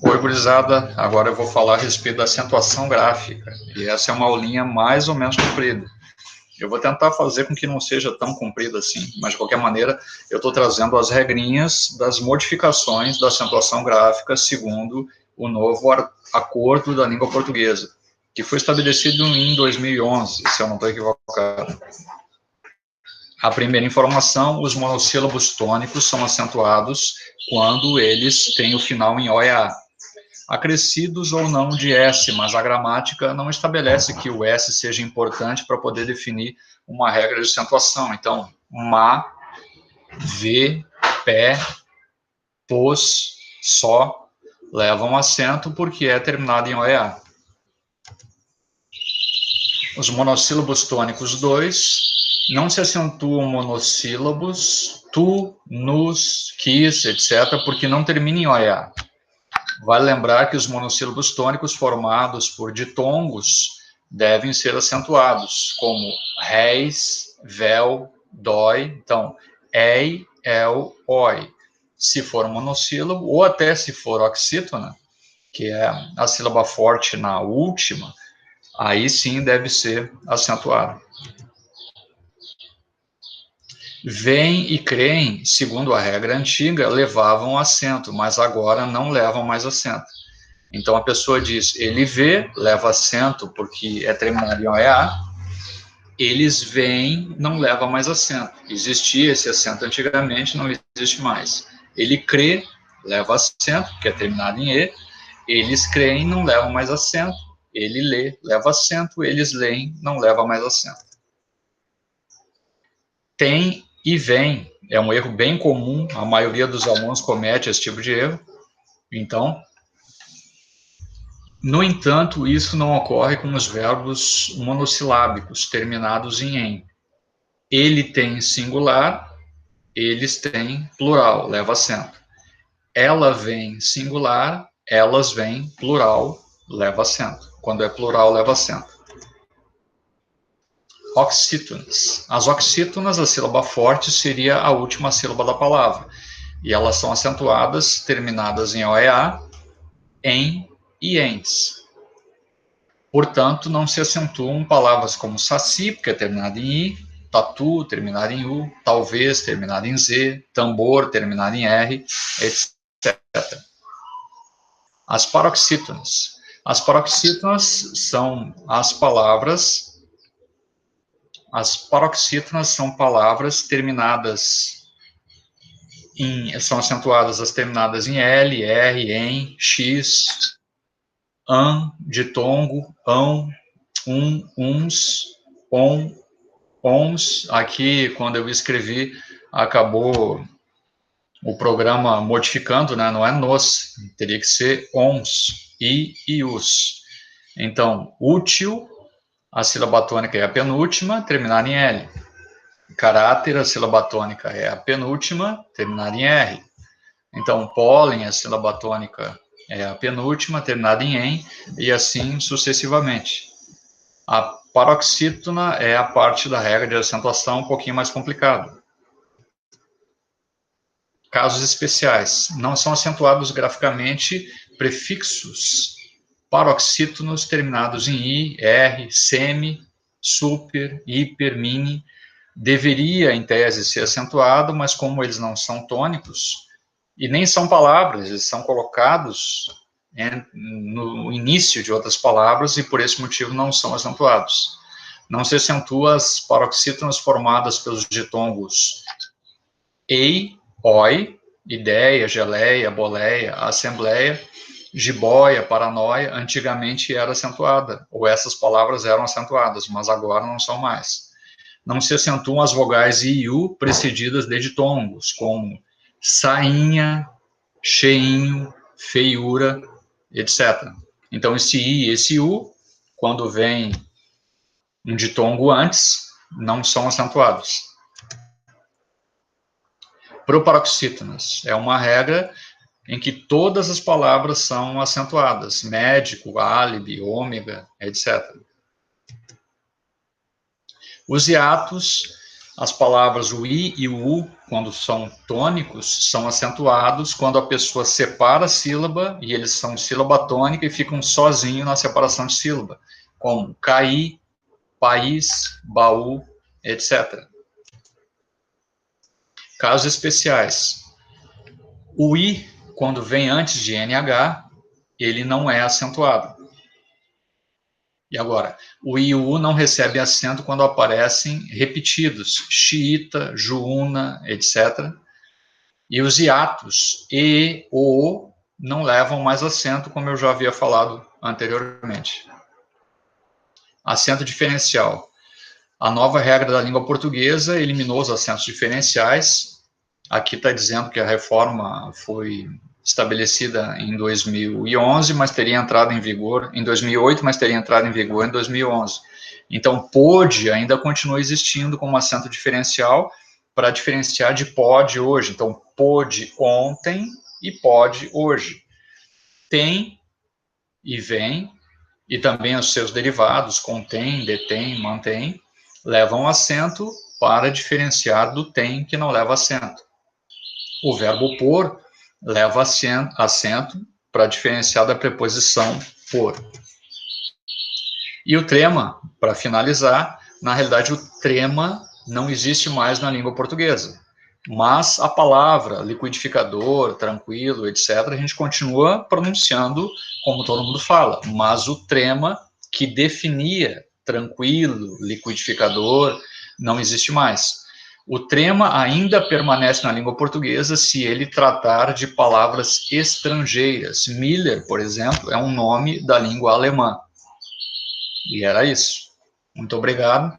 Oi, gurizada. Agora eu vou falar a respeito da acentuação gráfica. E essa é uma aulinha mais ou menos comprida. Eu vou tentar fazer com que não seja tão comprida assim, mas de qualquer maneira, eu estou trazendo as regrinhas das modificações da acentuação gráfica segundo o novo acordo da língua portuguesa, que foi estabelecido em 2011, se eu não estou equivocado. A primeira informação: os monossílabos tônicos são acentuados quando eles têm o final em OEA, acrescidos ou não de S, mas a gramática não estabelece que o S seja importante para poder definir uma regra de acentuação. Então, ma, ve, pé, pos, só levam acento porque é terminado em OEA. Os monossílabos tônicos 2 não se acentuam monossílabos tu, nus, quis, etc., porque não terminam em OEA. Vale lembrar que os monossílabos tônicos formados por ditongos devem ser acentuados, como réis, vel, dói. Então, ei, el, oi. Se for monossílabo, ou até se for oxítona, que é a sílaba forte na última, aí sim deve ser acentuado. Vêm e creem, segundo a regra antiga, levavam acento, mas agora não levam mais acento. Então a pessoa diz, ele vê, leva acento porque é terminado em OEA, eles veem, não leva mais acento. Existia esse acento antigamente, não existe mais. Ele crê, leva acento, porque é terminado em E, eles creem, não levam mais acento. Ele lê, leva acento, eles leem, não leva mais acento. Tem e vem é um erro bem comum, a maioria dos alunos comete esse tipo de erro. Então, no entanto, isso não ocorre com os verbos monossilábicos terminados em "em". Ele tem singular, eles têm plural, leva acento. Ela vem singular, elas vêm plural, leva acento. Quando é plural, leva acento. Oxítonas. As oxítonas, a sílaba forte seria a última sílaba da palavra. E elas são acentuadas, terminadas em OEA, em e ents. Portanto, não se acentuam palavras como saci, porque é terminado em i, tatu, terminado em u, talvez, terminado em z, tambor, terminado em r, etc. As paroxítonas. As paroxítonas são as palavras. As paroxítonas são palavras terminadas são acentuadas as terminadas em L, R, em, X, an, ditongo, ão, uns, on, ons. Aqui, quando eu escrevi, acabou o programa modificando, né? Não é nos, teria que ser ons, e os. Então, útil, a sílaba tônica é a penúltima, terminada em L. Caráter, a sílaba tônica é a penúltima, terminada em R. Então, pólen, a sílaba tônica é a penúltima, terminada em "em", e assim sucessivamente. A paroxítona é a parte da regra de acentuação um pouquinho mais complicada. Casos especiais. Não são acentuados graficamente prefixos paroxítonos terminados em i, r, semi, super, hiper, mini. Deveria, em tese, ser acentuado, mas como eles não são tônicos, e nem são palavras, eles são colocados no início de outras palavras e por esse motivo não são acentuados. Não se acentua as paroxítonas formadas pelos ditongos ei, oi, ideia, geleia, boleia, assembleia, jiboia, paranoia, antigamente era acentuada, ou essas palavras eram acentuadas, mas agora não são mais. Não se acentuam as vogais i e u precedidas de ditongos, como sainha, cheinho, feiura, etc. Então, esse i e esse u, quando vem um ditongo antes, não são acentuados. Proparoxítonas é uma regra em que todas as palavras são acentuadas, médico, álibi, ômega, etc. Os hiatos, as palavras o i e o u quando são tônicos, são acentuados quando a pessoa separa a sílaba, e eles são sílaba tônica e ficam sozinhos na separação de sílaba, como cair, país, baú, etc. Casos especiais. O I, quando vem antes de NH, ele não é acentuado. E agora, o I e o U não recebem acento quando aparecem repetidos, xiita, juúna, etc. E os hiatos E, O, não levam mais acento, como eu já havia falado anteriormente. Acento diferencial. A nova regra da língua portuguesa eliminou os acentos diferenciais. Aqui está dizendo que a reforma foi estabelecida em 2011, mas teria entrado em vigor em 2008, mas teria entrado em vigor em 2011. Então, pôde ainda continua existindo como acento diferencial para diferenciar de pode hoje. Então, pôde ontem e pode hoje. Tem e vem, e também os seus derivados, contém, detém, mantém, levam acento para diferenciar do tem, que não leva acento. O verbo por leva acento para diferenciar da preposição por. E o trema, para finalizar, na realidade o trema não existe mais na língua portuguesa. Mas a palavra liquidificador, tranquilo, etc., a gente continua pronunciando como todo mundo fala. Mas o trema, que definia tranquilo, liquidificador, não existe mais. O trema ainda permanece na língua portuguesa se ele tratar de palavras estrangeiras. Miller, por exemplo, é um nome da língua alemã. E era isso. Muito obrigado.